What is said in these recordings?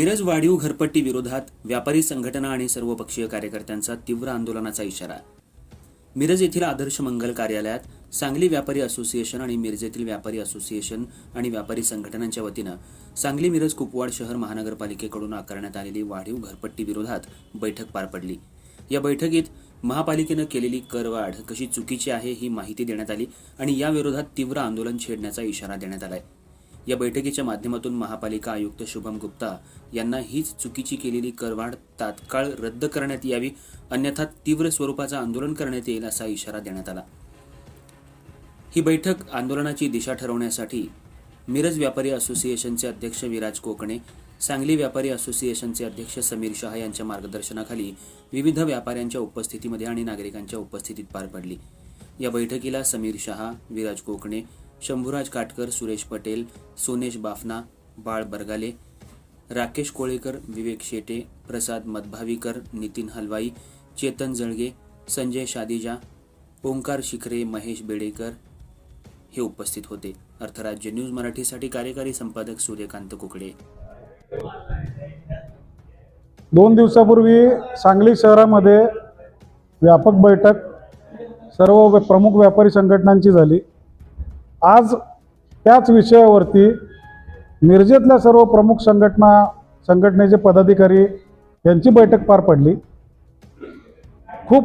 मिरज वाढीव घरपट्टी विरोधात व्यापारी संघटना आणि सर्वपक्षीय कार्यकर्त्यांचा तीव्र आंदोलनाचा इशारा। मिरज येथील आदर्श मंगल कार्यालयात सांगली व्यापारी असोसिएशन आणि मिरजेतील व्यापारी असोसिएशन आणि व्यापारी संघटनांच्या वतीनं सांगली मिरज कुपवाड शहर महानगरपालिकेकडून आकारण्यात आलेली वाढीव घरपट्टी विरोधात बैठक पार पडली। या बैठकीत महापालिकेनं केलेली करवाढ कशी चुकीची आहे ही माहिती देण्यात आली आणि या विरोधात तीव्र आंदोलन छेडण्याचा इशारा देण्यात आलाय। या बैठकीच्या माध्यमातून महापालिका आयुक्त शुभम गुप्ता यांना हीच चुकीची केलेली करवाढ तात्काळ रद्द करण्यात यावी, अन्यथा तीव्र स्वरूपाचं आंदोलन करण्यात येईल असा इशारा देण्यात आला। ही बैठक आंदोलनाची दिशा ठरवण्यासाठी मिरज व्यापारी असोसिएशनचे अध्यक्ष विराज कोकणे, सांगली व्यापारी असोसिएशनचे अध्यक्ष समीर शहा यांच्या मार्गदर्शनाखाली विविध व्यापाऱ्यांच्या उपस्थितीमध्ये आणि नागरिकांच्या उपस्थितीत पार पडली। या बैठकीला समीर शहा, विराज कोकणे, शंभूराज काटकर, सुरेश पटेल, सोनेश बाफना, बाळ बरगाले, राकेश कोळेकर, विवेक शेटे, प्रसाद मधभावीकर, नितीन हलवाई, चेतन जळगे, संजय शादीजा, ओंकार शिखरे, महेश बेडेकर हे उपस्थित होते। अर्थराज्य न्यूज मराठीसाठी कार्यकारी संपादक सूर्यकांत कुकडे। 2 दिवसापूर्वी सांगली शहरामध्ये व्यापक बैठक सर्व प्रमुख व्यापारी संघटनांची झाली। आज त्याच विषयावरती मिरजेतल्या सर्व प्रमुख संघटनेचे पदाधिकारी यांची बैठक पार पडली। खूप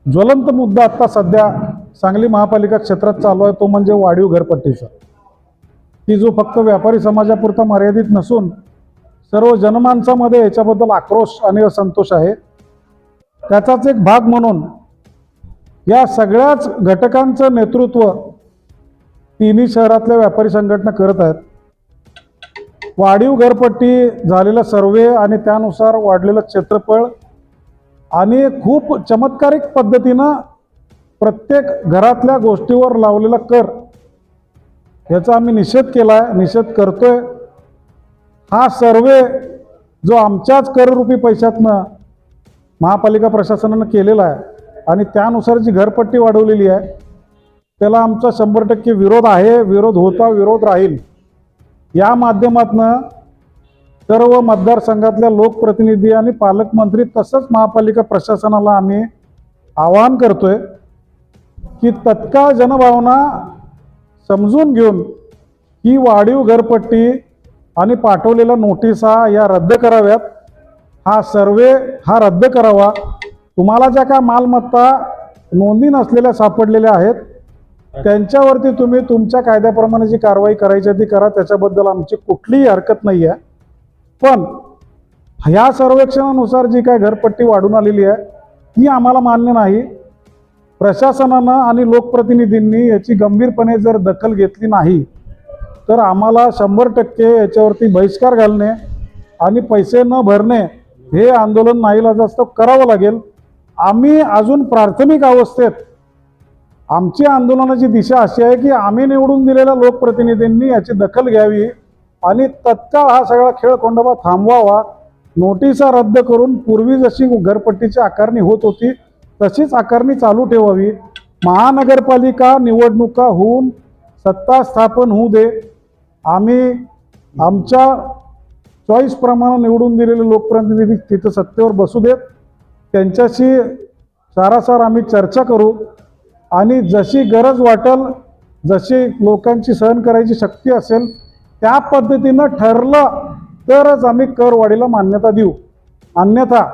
ज्वलंत मुद्दा आता सध्या सांगली महापालिका क्षेत्रात चालू आहे, तो म्हणजे वाढीव घरपट्टीचा, की जो फक्त व्यापारी समाजापुरता मर्यादित नसून सर्व जनमानसामध्ये याच्याबद्दल आक्रोश आणि असंतोष आहे। त्याचाच एक भाग म्हणून या सगळ्याच घटकांचं नेतृत्व तिन्ही शहरातल्या व्यापारी संघटना करत आहेत। वाढीव घरपट्टी झालेला सर्वे आणि त्यानुसार वाढलेलं क्षेत्रफळ आणि खूप चमत्कारिक पद्धतीनं प्रत्येक घरातल्या गोष्टीवर लावलेला कर याचा आम्ही निषेध केलाय, निषेध करतोय। हा सर्वे जो आमच्याच कररूपी पैशातनं महापालिका प्रशासनानं केलेला आहे आणि त्यानुसार जी घरपट्टी वाढवलेली आहे त्याला आमचा 100% विरोध आहे, विरोध होता, विरोध राहील। या माध्यमातनं सर्व मतदारसंघातल्या लोकप्रतिनिधी आणि पालकमंत्री तसंच महापालिका प्रशासनाला आम्ही आवाहन करतोय की तत्काळ जनभावना समजून घेऊन ही वाढीव घरपट्टी आणि पाठवलेल्या नोटिसा या रद्द कराव्यात। हा सर्वे हा रद्द करावा। तुम्हाला ज्या काय मालमत्ता नोंदी नसलेल्या सापडलेल्या आहेत त्यांच्यावरती तुम्ही तुमच्या कायद्याप्रमाणे जी कारवाई करायची ती करा, त्याच्याबद्दल आमची कुठलीही हरकत नाही आहे। पण ह्या सर्वेक्षणानुसार जी काय घरपट्टी वाढून आलेली आहे ती आम्हाला मान्य नाही। प्रशासनानं आणि लोकप्रतिनिधींनी याची गंभीरपणे जर दखल घेतली नाही तर आम्हाला 100% याच्यावरती बहिष्कार घालणे आणि पैसे न भरणे हे आंदोलन नाईलाजास्तव करावं लागेल। आम्ही अजून प्राथमिक अवस्थेत आमची आंदोलनाची दिशा अशी आहे की आम्ही निवडून दिलेल्या लोकप्रतिनिधींनी याची दखल घ्यावी आणि तत्काळ हा सगळा खेळखंडोबा थांबवावा। नोटिसा रद्द करून पूर्वी जशी घरपट्टीची आकारणी होत होती तशीच आकारणी चालू ठेवावी। महानगरपालिका निवडणुका होऊन सत्ता स्थापन होऊ दे, आम्ही आमच्या चॉईसप्रमाणे निवडून दिलेले लोकप्रतिनिधी तिथं सत्तेवर बसू देत, त्यांच्याशी सारासार आम्ही चर्चा करू आणि जशी गरज वाटेल, जशी लोकांची सहन करायची शक्ती असेल त्या पद्धतीनं ठरलं तरच आम्ही करवाढीला मान्यता देऊ, अन्यथा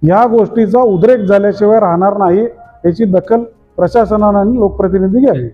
या गोष्टीचा उद्रेक झाल्याशिवाय राहणार नाही। याची दखल प्रशासनाने आणि लोकप्रतिनिधी घ्यावी।